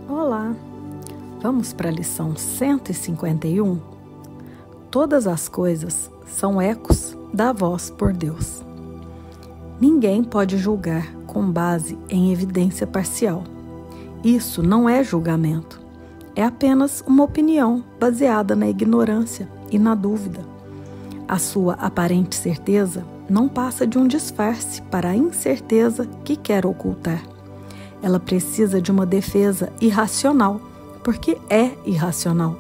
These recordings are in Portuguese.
Olá, vamos para a lição 151? Todas as coisas são ecos da voz por Deus. Ninguém pode julgar com base em evidência parcial. Isso não é julgamento, é apenas uma opinião baseada na ignorância e na dúvida. A sua aparente certeza não passa de um disfarce para a incerteza que quer ocultar. Ela precisa de uma defesa irracional, porque é irracional.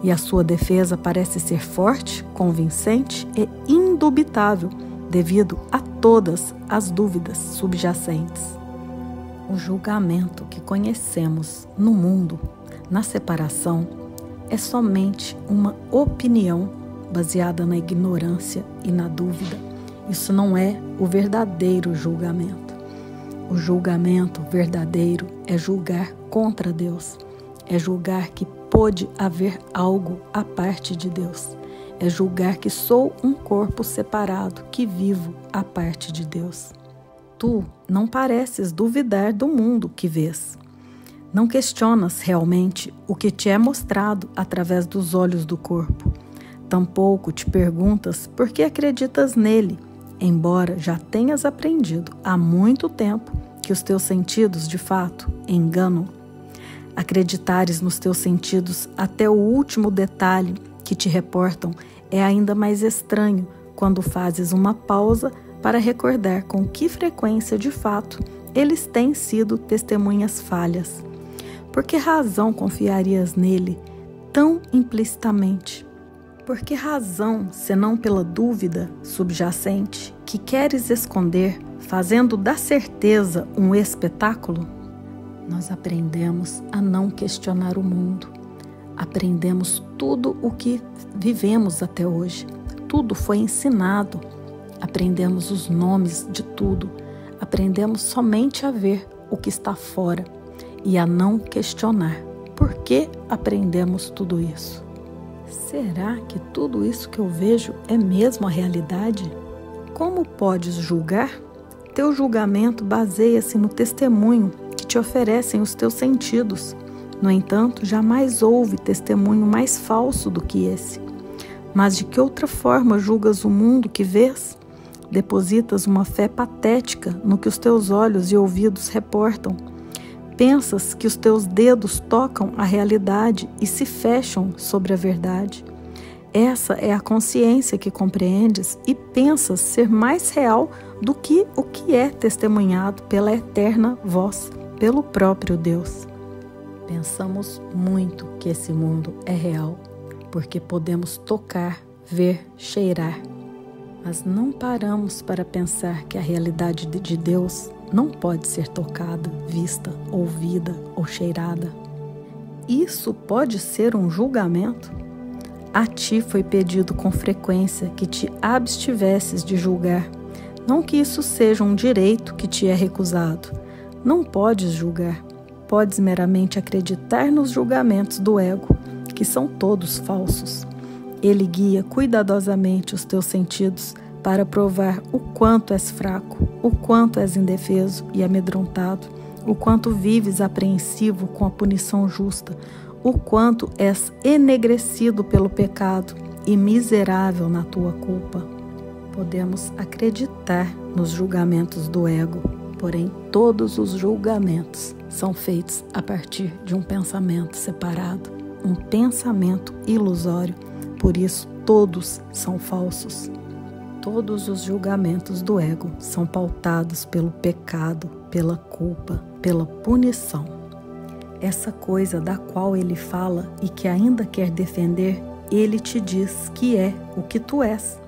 E a sua defesa parece ser forte, convincente e indubitável, devido a todas as dúvidas subjacentes. O julgamento que conhecemos no mundo, na separação, é somente uma opinião baseada na ignorância e na dúvida. Isso não é o verdadeiro julgamento. O julgamento verdadeiro é julgar contra Deus, é julgar que pode haver algo à parte de Deus, é julgar que sou um corpo separado, que vivo à parte de Deus. Tu não pareces duvidar do mundo que vês. Não questionas realmente o que te é mostrado através dos olhos do corpo. Tampouco te perguntas por que acreditas nele, embora já tenhas aprendido há muito tempo que os teus sentidos, de fato, enganam. Acreditares nos teus sentidos até o último detalhe que te reportam é ainda mais estranho quando fazes uma pausa para recordar com que frequência, de fato, eles têm sido testemunhas falhas. Por que razão confiarias nele tão implicitamente? Por que razão, senão pela dúvida subjacente que queres esconder, fazendo da certeza um espetáculo? Nós aprendemos a não questionar o mundo. Aprendemos tudo o que vivemos até hoje. Tudo foi ensinado. Aprendemos os nomes de tudo. Aprendemos somente a ver o que está fora e a não questionar. Por que aprendemos tudo isso? Será que tudo isso que eu vejo é mesmo a realidade? Como podes julgar? Teu julgamento baseia-se no testemunho que te oferecem os teus sentidos. No entanto, jamais houve testemunho mais falso do que esse. Mas de que outra forma julgas o mundo que vês? Depositas uma fé patética no que os teus olhos e ouvidos reportam. Pensas que os teus dedos tocam a realidade e se fecham sobre a verdade. Essa é a consciência que compreendes e pensas ser mais real do que o que é testemunhado pela eterna voz, pelo próprio Deus. Pensamos muito que esse mundo é real, porque podemos tocar, ver, cheirar. Mas não paramos para pensar que a realidade de Deus não pode ser tocada, vista, ouvida ou cheirada. Isso pode ser um julgamento? A ti foi pedido com frequência que te abstivesses de julgar, não que isso seja um direito que te é recusado. Não podes julgar, podes meramente acreditar nos julgamentos do ego, que são todos falsos. Ele guia cuidadosamente os teus sentidos para provar o quanto és fraco, o quanto és indefeso e amedrontado, o quanto vives apreensivo com a punição justa, o quanto és enegrecido pelo pecado e miserável na tua culpa. Podemos acreditar nos julgamentos do ego, porém todos os julgamentos são feitos a partir de um pensamento separado, um pensamento ilusório, por isso todos são falsos. Todos os julgamentos do ego são pautados pelo pecado, pela culpa, pela punição. Essa coisa da qual ele fala e que ainda quer defender, ele te diz que é o que tu és.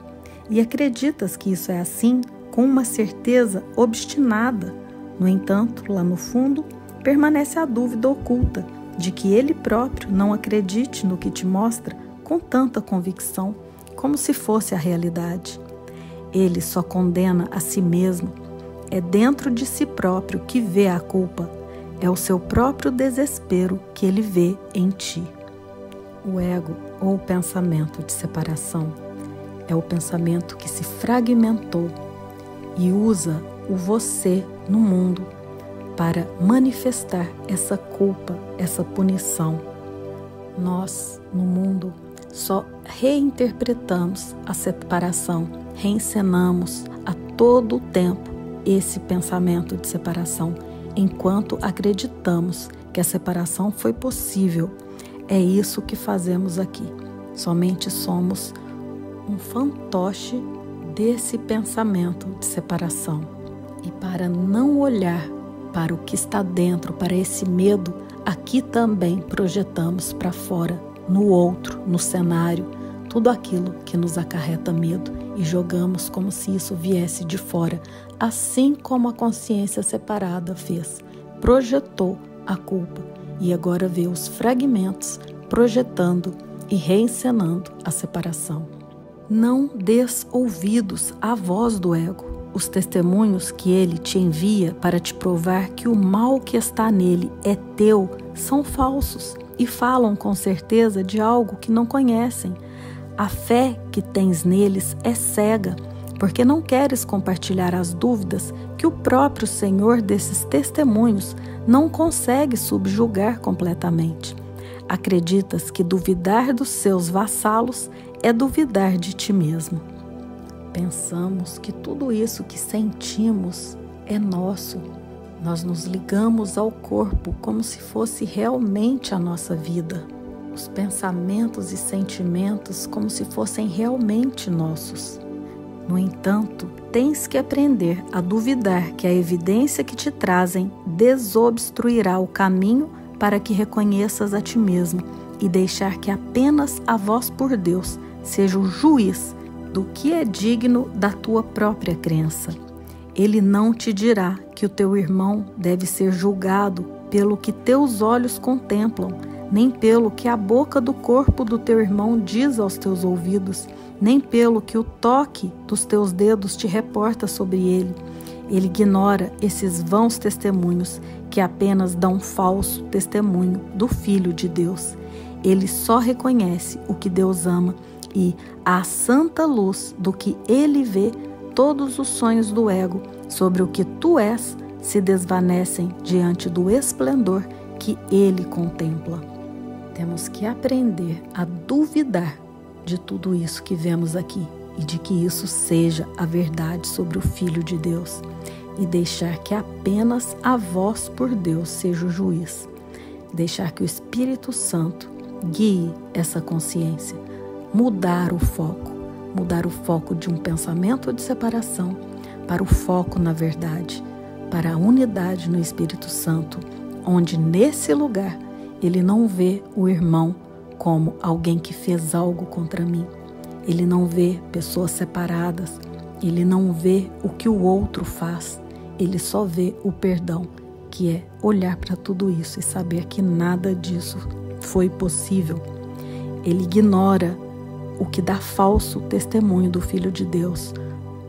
E acreditas que isso é assim com uma certeza obstinada. No entanto, lá no fundo, permanece a dúvida oculta de que ele próprio não acredite no que te mostra com tanta convicção, como se fosse a realidade. Ele só condena a si mesmo. É dentro de si próprio que vê a culpa. É o seu próprio desespero que ele vê em ti. O ego, ou o pensamento de separação, é o pensamento que se fragmentou e usa o você no mundo para manifestar essa culpa, essa punição. Nós, no mundo, só reinterpretamos a separação, reencenamos a todo o tempo esse pensamento de separação, enquanto acreditamos que a separação foi possível. É isso que fazemos aqui. Somente somos um fantoche desse pensamento de separação. E para não olhar para o que está dentro, para esse medo, aqui também projetamos para fora, no outro, no cenário, tudo aquilo que nos acarreta medo e jogamos como se isso viesse de fora, assim como a consciência separada fez, projetou a culpa e agora vê os fragmentos projetando e reencenando a separação. Não des ouvidos à voz do ego. Os testemunhos que ele te envia para te provar que o mal que está nele é teu são falsos e falam com certeza de algo que não conhecem. A fé que tens neles é cega, porque não queres compartilhar as dúvidas que o próprio Senhor desses testemunhos não consegue subjugar completamente. Acreditas que duvidar dos seus vassalos é duvidar de ti mesmo. Pensamos que tudo isso que sentimos é nosso. Nós nos ligamos ao corpo como se fosse realmente a nossa vida. Os pensamentos e sentimentos como se fossem realmente nossos. No entanto, tens que aprender a duvidar que a evidência que te trazem desobstruirá o caminho para que reconheças a ti mesmo e deixar que apenas a voz por Deus seja o juiz do que é digno da tua própria crença. Ele não te dirá que o teu irmão deve ser julgado pelo que teus olhos contemplam, nem pelo que a boca do corpo do teu irmão diz aos teus ouvidos, nem pelo que o toque dos teus dedos te reporta sobre ele. Ele ignora esses vãos testemunhos que apenas dão falso testemunho do Filho de Deus. Ele só reconhece o que Deus ama e, à santa luz do que ele vê, todos os sonhos do ego sobre o que tu és se desvanecem diante do esplendor que ele contempla. Temos que aprender a duvidar de tudo isso que vemos aqui e de que isso seja a verdade sobre o Filho de Deus e deixar que apenas a voz por Deus seja o juiz. Deixar que o Espírito Santo guie essa consciência. Mudar o foco de um pensamento de separação para o foco na verdade, para a unidade no Espírito Santo, onde nesse lugar ele não vê o irmão como alguém que fez algo contra mim. Ele não vê pessoas separadas, ele não vê o que o outro faz, ele só vê o perdão, que é olhar para tudo isso e saber que nada disso foi possível. Ele ignora o que dá falso testemunho do Filho de Deus.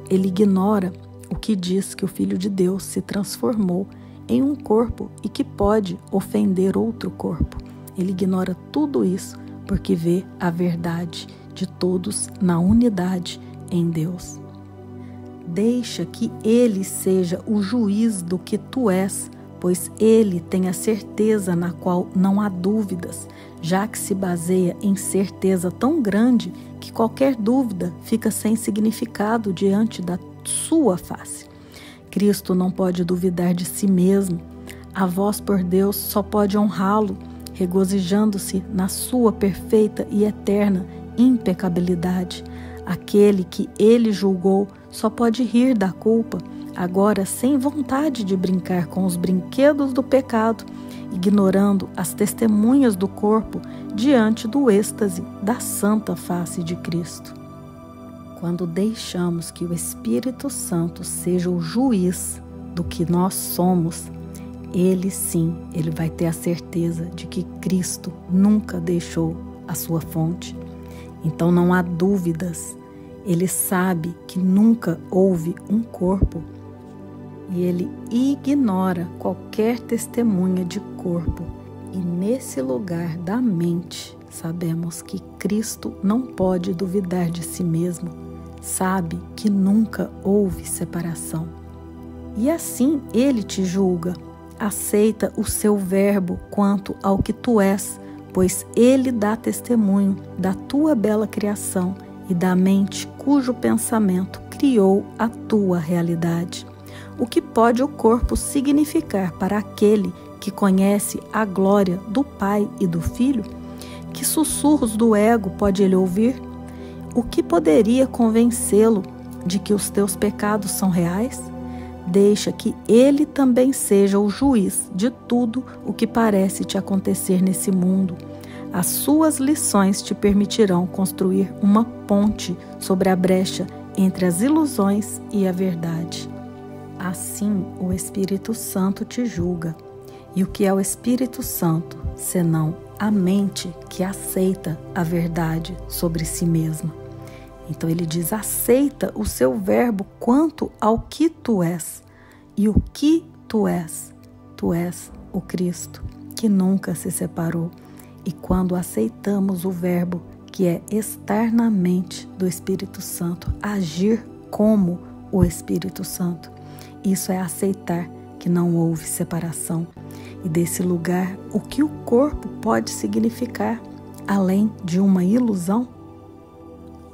Ele ignora o que diz que o Filho de Deus se transformou em um corpo e que pode ofender outro corpo. Ele ignora tudo isso porque vê a verdade de todos na unidade em Deus. Deixa que Ele seja o juiz do que tu és, pois Ele tem a certeza na qual não há dúvidas, já que se baseia em certeza tão grande que qualquer dúvida fica sem significado diante da sua face. Cristo não pode duvidar de si mesmo. A voz por Deus só pode honrá-lo, regozijando-se na sua perfeita e eterna impecabilidade. Aquele que ele julgou só pode rir da culpa, agora sem vontade de brincar com os brinquedos do pecado, ignorando as testemunhas do corpo diante do êxtase da santa face de Cristo. Quando deixamos que o Espírito Santo seja o juiz do que nós somos, ele vai ter a certeza de que Cristo nunca deixou a sua fonte. Então não há dúvidas. Ele sabe que nunca houve um corpo e ele ignora qualquer testemunha de corpo. E nesse lugar da mente, sabemos que Cristo não pode duvidar de si mesmo. Sabe que nunca houve separação. E assim ele te julga. aceita o seu verbo quanto ao que tu és, pois ele dá testemunho da tua bela criação e da mente cujo pensamento criou a tua realidade. O que pode o corpo significar para aquele que conhece a glória do Pai e do Filho? Que sussurros do ego pode ele ouvir? O que poderia convencê-lo de que os teus pecados são reais? Deixa que ele também seja o juiz de tudo o que parece te acontecer nesse mundo. As suas lições te permitirão construir uma ponte sobre a brecha entre as ilusões e a verdade. Assim, o Espírito Santo te julga. E o que é o Espírito Santo, senão a mente que aceita a verdade sobre si mesma? Então ele diz, aceita o seu verbo quanto ao que tu és. E o que tu és? Tu és o Cristo, que nunca se separou. E quando aceitamos o verbo, que é estar na mente do Espírito Santo, agir como o Espírito Santo, isso é aceitar que não houve separação. E desse lugar, o que o corpo pode significar, além de uma ilusão?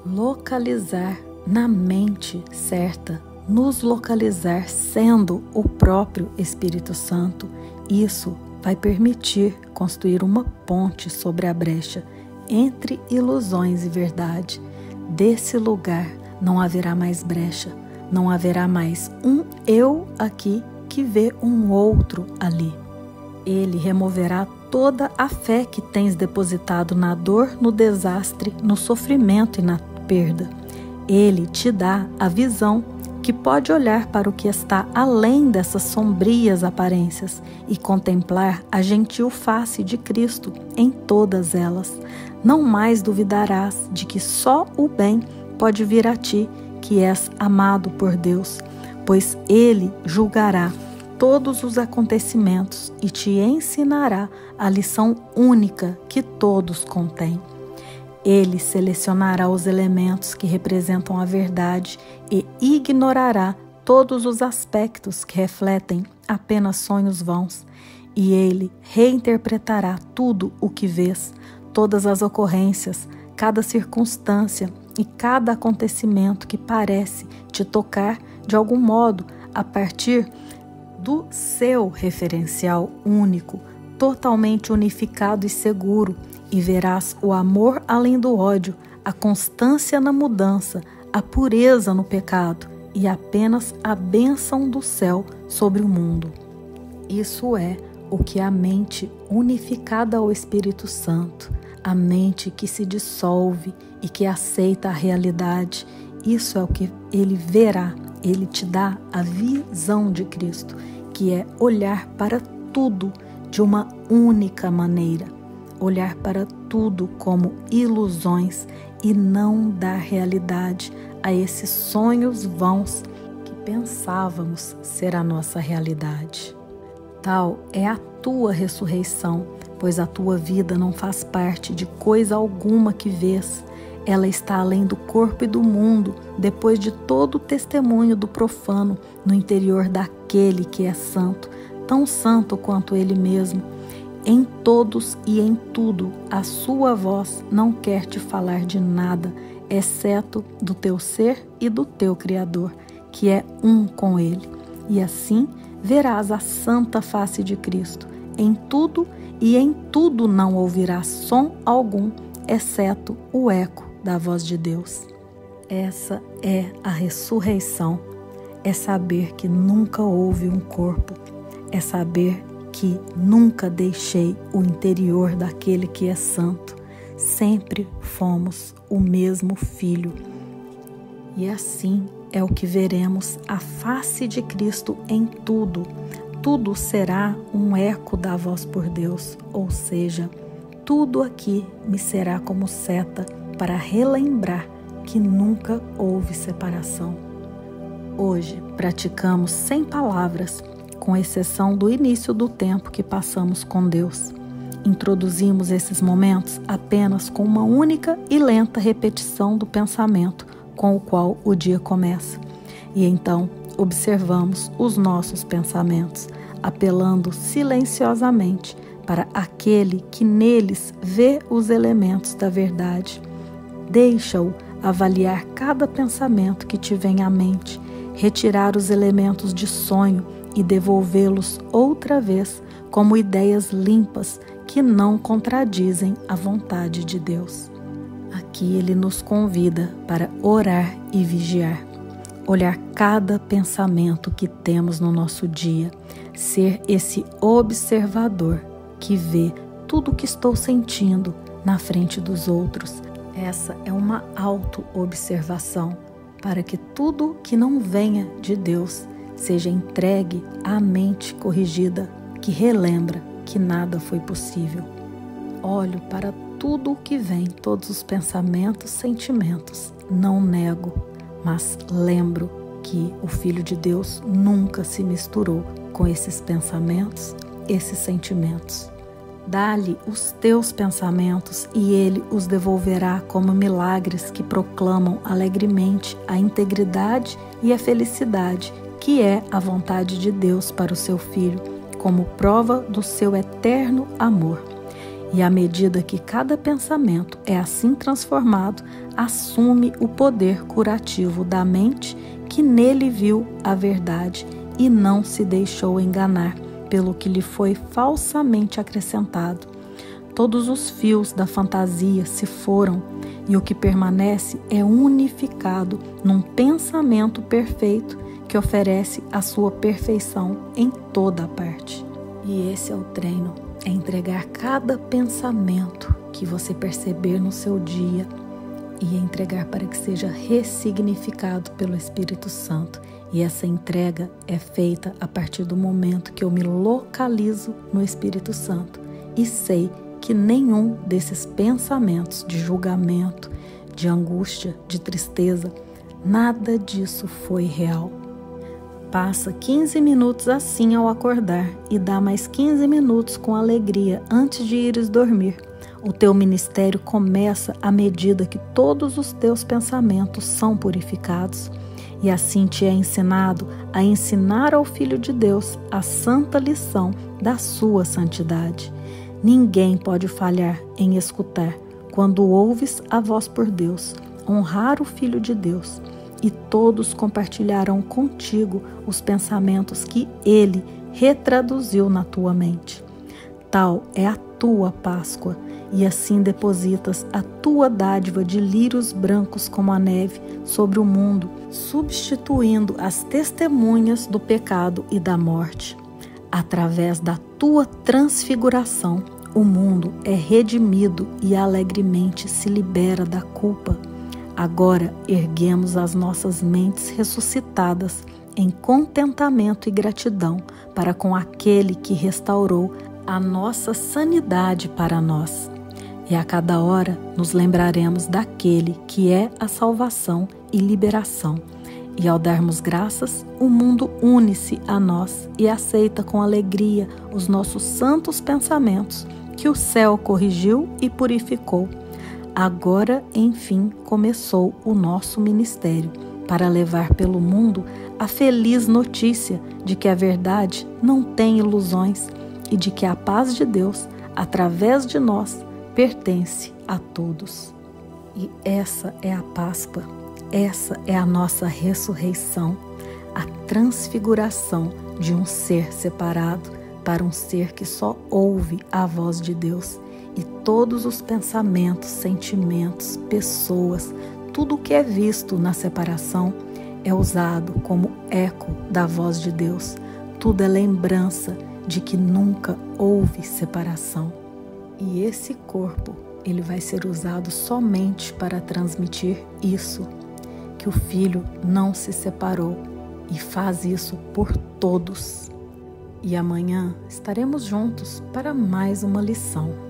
Localizar na mente certa, nos localizar sendo o próprio Espírito Santo, isso vai permitir construir uma ponte sobre a brecha entre ilusões e verdade. Desse lugar não haverá mais brecha, não haverá mais um eu aqui que vê um outro ali. Ele removerá toda a fé que tens depositado na dor, no desastre, no sofrimento e na perda. Ele te dá a visão que pode olhar para o que está além dessas sombrias aparências e contemplar a gentil face de Cristo em todas elas. Não mais duvidarás de que só o bem pode vir a ti, que és amado por Deus, pois Ele julgará todos os acontecimentos e te ensinará a lição única que todos contêm. Ele selecionará os elementos que representam a verdade e ignorará todos os aspectos que refletem apenas sonhos vãos. E ele reinterpretará tudo o que vês, todas as ocorrências, cada circunstância e cada acontecimento que parece te tocar de algum modo a partir do seu referencial único, totalmente unificado e seguro, e verás o amor além do ódio, a constância na mudança, a pureza no pecado e apenas a bênção do céu sobre o mundo. Isso é o que a mente unificada ao Espírito Santo, a mente que se dissolve e que aceita a realidade, isso é o que ele verá. Ele te dá a visão de Cristo, que é olhar para tudo de uma única maneira. Olhar para tudo como ilusões e não dar realidade a esses sonhos vãos que pensávamos ser a nossa realidade. Tal é a tua ressurreição, pois a tua vida não faz parte de coisa alguma que vês. Ela está além do corpo e do mundo, depois de todo o testemunho do profano no interior daquele que é santo, tão santo quanto ele mesmo. Em todos e em tudo, a sua voz não quer te falar de nada, exceto do teu ser e do teu Criador, que é um com ele. E assim verás a santa face de Cristo. Em tudo e em tudo não ouvirás som algum, exceto o eco da voz de Deus. Essa é a ressurreição, é saber que nunca houve um corpo, é saber que nunca deixei o interior daquele que é santo. Sempre fomos o mesmo Filho. E assim é o que veremos a face de Cristo em tudo. Tudo será um eco da voz por Deus, ou seja, tudo aqui me será como seta para relembrar que nunca houve separação. Hoje praticamos sem palavras, com exceção do início do tempo que passamos com Deus. Introduzimos esses momentos apenas com uma única e lenta repetição do pensamento com o qual o dia começa. E então observamos os nossos pensamentos, apelando silenciosamente para aquele que neles vê os elementos da verdade. Deixa-o avaliar cada pensamento que te vem à mente, retirar os elementos de sonho e devolvê-los outra vez como ideias limpas que não contradizem a vontade de Deus. Aqui ele nos convida para orar e vigiar, olhar cada pensamento que temos no nosso dia, ser esse observador que vê tudo o que estou sentindo na frente dos outros. Essa é uma auto-observação para que tudo que não venha de Deus seja entregue à mente corrigida, que relembra que nada foi possível. Olho para tudo o que vem, todos os pensamentos, sentimentos. Não nego, mas lembro que o Filho de Deus nunca se misturou com esses pensamentos, esses sentimentos. Dá-lhe os teus pensamentos e ele os devolverá como milagres que proclamam alegremente a integridade e a felicidade que é a vontade de Deus para o seu Filho, como prova do seu eterno amor. E à medida que cada pensamento é assim transformado, assume o poder curativo da mente que nele viu a verdade e não se deixou enganar pelo que lhe foi falsamente acrescentado. Todos os fios da fantasia se foram e o que permanece é unificado num pensamento perfeito que oferece a sua perfeição em toda a parte. E esse é o treino, é entregar cada pensamento que você perceber no seu dia e entregar para que seja ressignificado pelo Espírito Santo. E essa entrega é feita a partir do momento que eu me localizo no Espírito Santo e sei que nenhum desses pensamentos de julgamento, de angústia, de tristeza, nada disso foi real. Passa 15 minutos assim ao acordar e dá mais 15 minutos com alegria antes de ires dormir. O teu ministério começa à medida que todos os teus pensamentos são purificados. E assim te é ensinado a ensinar ao Filho de Deus a santa lição da sua santidade. Ninguém pode falhar em escutar quando ouves a voz por Deus, honrar o Filho de Deus, e todos compartilharão contigo os pensamentos que Ele retraduziu na tua mente. Tal é a tua Páscoa, e assim depositas a tua dádiva de lírios brancos como a neve sobre o mundo, substituindo as testemunhas do pecado e da morte. Através da tua transfiguração, o mundo é redimido e alegremente se libera da culpa. Agora erguemos as nossas mentes ressuscitadas em contentamento e gratidão para com aquele que restaurou a nossa sanidade para nós. E a cada hora nos lembraremos daquele que é a salvação e liberação. E ao darmos graças, o mundo une-se a nós e aceita com alegria os nossos santos pensamentos que o céu corrigiu e purificou. Agora, enfim, começou o nosso ministério para levar pelo mundo a feliz notícia de que a verdade não tem ilusões e de que a paz de Deus, através de nós, pertence a todos. E essa é a Páscoa, essa é a nossa ressurreição, a transfiguração de um ser separado para um ser que só ouve a voz de Deus. E todos os pensamentos, sentimentos, pessoas, tudo o que é visto na separação é usado como eco da voz de Deus. Tudo é lembrança de que nunca houve separação. E esse corpo, ele vai ser usado somente para transmitir isso, que o Filho não se separou e faz isso por todos. E amanhã estaremos juntos para mais uma lição.